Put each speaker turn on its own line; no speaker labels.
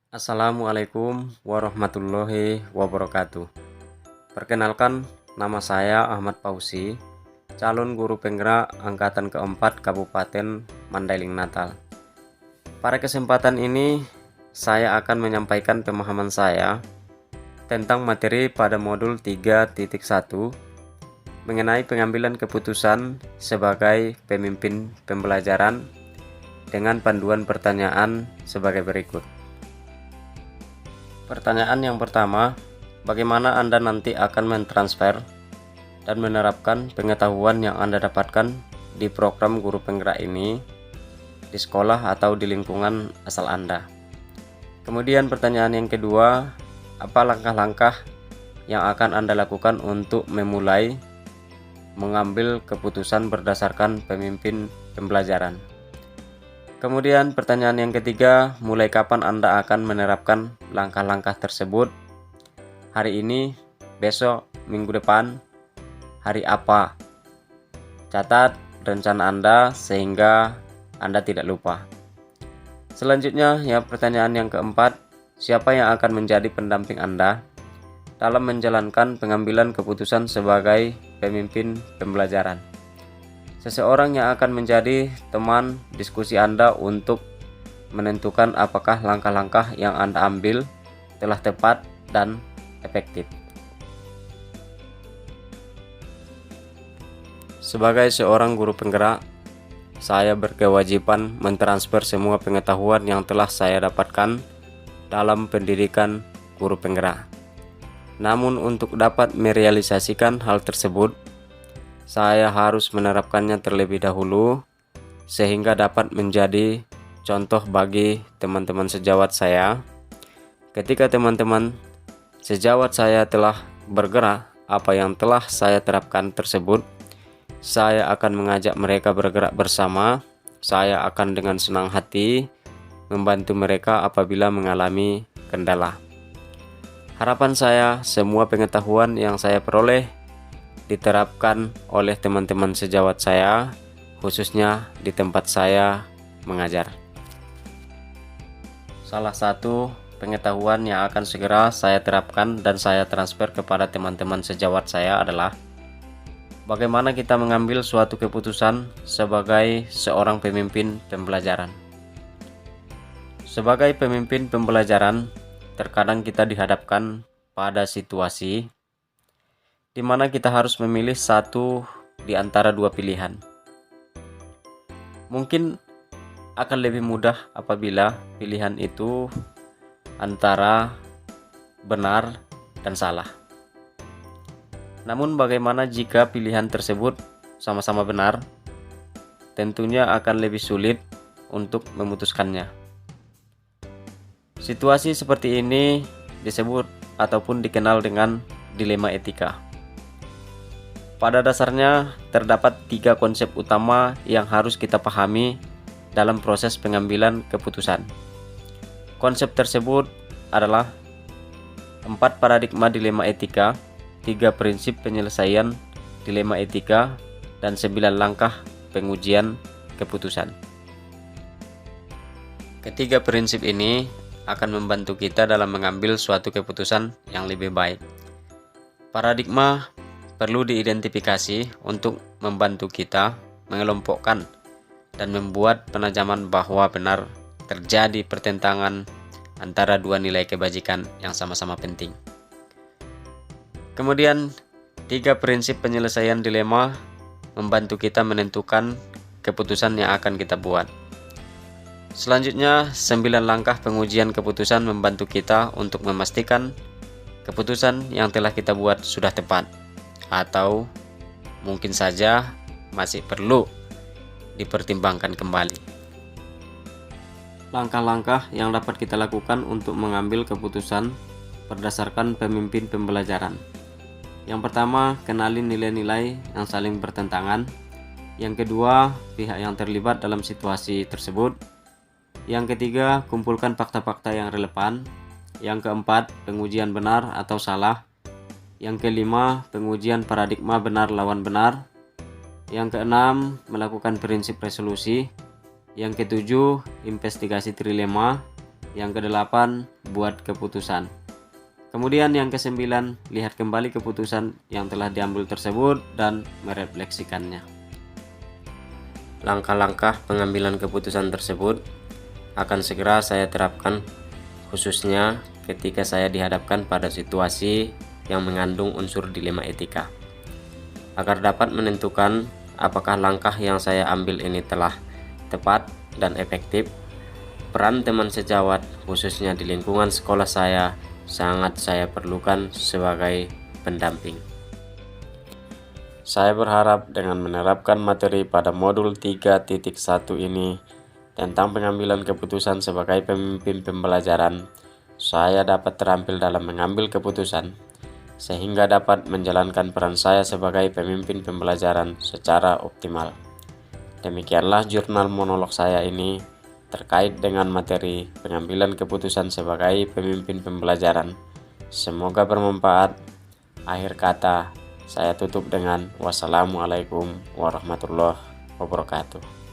Assalamualaikum warahmatullahi wabarakatuh. Perkenalkan, nama saya Ahmad Fauzi, calon guru penggerak angkatan keempat Kabupaten Mandailing Natal. Pada kesempatan ini, saya akan menyampaikan pemahaman saya tentang materi pada modul 3.1 mengenai pengambilan keputusan sebagai pemimpin pembelajaran dengan panduan pertanyaan sebagai berikut. Pertanyaan yang pertama, bagaimana Anda nanti akan mentransfer dan menerapkan pengetahuan yang Anda dapatkan di program guru penggerak ini di sekolah atau di lingkungan asal Anda? Kemudian pertanyaan yang kedua, apa langkah-langkah yang akan Anda lakukan untuk memulai mengambil keputusan berdasarkan pemimpin pembelajaran? Kemudian pertanyaan yang ketiga, mulai kapan Anda akan menerapkan langkah-langkah tersebut? Hari ini, besok, minggu depan, hari apa? Catat rencana Anda sehingga Anda tidak lupa. Selanjutnya, pertanyaan yang keempat, siapa yang akan menjadi pendamping Anda dalam menjalankan pengambilan keputusan sebagai pemimpin pembelajaran? Seseorang yang akan menjadi teman diskusi Anda untuk menentukan apakah langkah-langkah yang Anda ambil telah tepat dan efektif. Sebagai seorang guru penggerak, saya berkewajiban mentransfer semua pengetahuan yang telah saya dapatkan dalam pendidikan guru penggerak. Namun untuk dapat merealisasikan hal tersebut, saya harus menerapkannya terlebih dahulu sehingga dapat menjadi contoh bagi teman-teman sejawat saya. Ketika teman-teman sejawat saya telah bergerak apa yang telah saya terapkan tersebut, saya akan mengajak mereka bergerak bersama. Saya akan dengan senang hati membantu mereka apabila mengalami kendala. Harapan saya, semua pengetahuan yang saya peroleh diterapkan oleh teman-teman sejawat saya, khususnya di tempat saya mengajar. Salah satu pengetahuan yang akan segera saya terapkan dan saya transfer kepada teman-teman sejawat saya adalah bagaimana kita mengambil suatu keputusan sebagai seorang pemimpin pembelajaran. Sebagai pemimpin pembelajaran, terkadang kita dihadapkan pada situasi di mana kita harus memilih satu di antara dua pilihan. Mungkin akan lebih mudah apabila pilihan itu antara benar dan salah. Namun bagaimana jika pilihan tersebut sama-sama benar? Tentunya akan lebih sulit untuk memutuskannya. Situasi seperti ini disebut ataupun dikenal dengan dilema etika. Pada dasarnya, terdapat 3 konsep utama yang harus kita pahami dalam proses pengambilan keputusan. Konsep tersebut adalah 4 paradigma dilema etika, 3 prinsip penyelesaian dilema etika, dan 9 langkah pengujian keputusan. Ketiga prinsip ini akan membantu kita dalam mengambil suatu keputusan yang lebih baik. Paradigma perlu diidentifikasi untuk membantu kita mengelompokkan dan membuat penajaman bahwa benar terjadi pertentangan antara dua nilai kebajikan yang sama-sama penting. Kemudian, 3 prinsip penyelesaian dilema membantu kita menentukan keputusan yang akan kita buat. Selanjutnya, 9 langkah pengujian keputusan membantu kita untuk memastikan keputusan yang telah kita buat sudah tepat, atau mungkin saja masih perlu dipertimbangkan kembali. Langkah-langkah yang dapat kita lakukan untuk mengambil keputusan berdasarkan pemimpin pembelajaran. Yang pertama, kenali nilai-nilai yang saling bertentangan. Yang kedua, pihak yang terlibat dalam situasi tersebut. Yang ketiga, kumpulkan fakta-fakta yang relevan. Yang keempat, pengujian benar atau salah. Yang kelima, pengujian paradigma benar lawan benar. Yang keenam, melakukan prinsip resolusi. Yang ketujuh, investigasi trilema. Yang ke-8, buat keputusan. Kemudian yang ke-9, lihat kembali keputusan yang telah diambil tersebut dan merefleksikannya. Langkah-langkah pengambilan keputusan tersebut akan segera saya terapkan, khususnya ketika saya dihadapkan pada situasi yang mengandung unsur dilema etika. Agar dapat menentukan apakah langkah yang saya ambil ini telah tepat dan efektif, peran teman sejawat khususnya di lingkungan sekolah saya sangat saya perlukan sebagai pendamping. Saya berharap dengan menerapkan materi pada modul 3.1 ini tentang pengambilan keputusan sebagai pemimpin pembelajaran, saya dapat terampil dalam mengambil keputusan, sehingga dapat menjalankan peran saya sebagai pemimpin pembelajaran secara optimal. Demikianlah jurnal monolog saya ini terkait dengan materi pengambilan keputusan sebagai pemimpin pembelajaran. Semoga bermanfaat. Akhir kata, saya tutup dengan wassalamualaikum warahmatullahi wabarakatuh.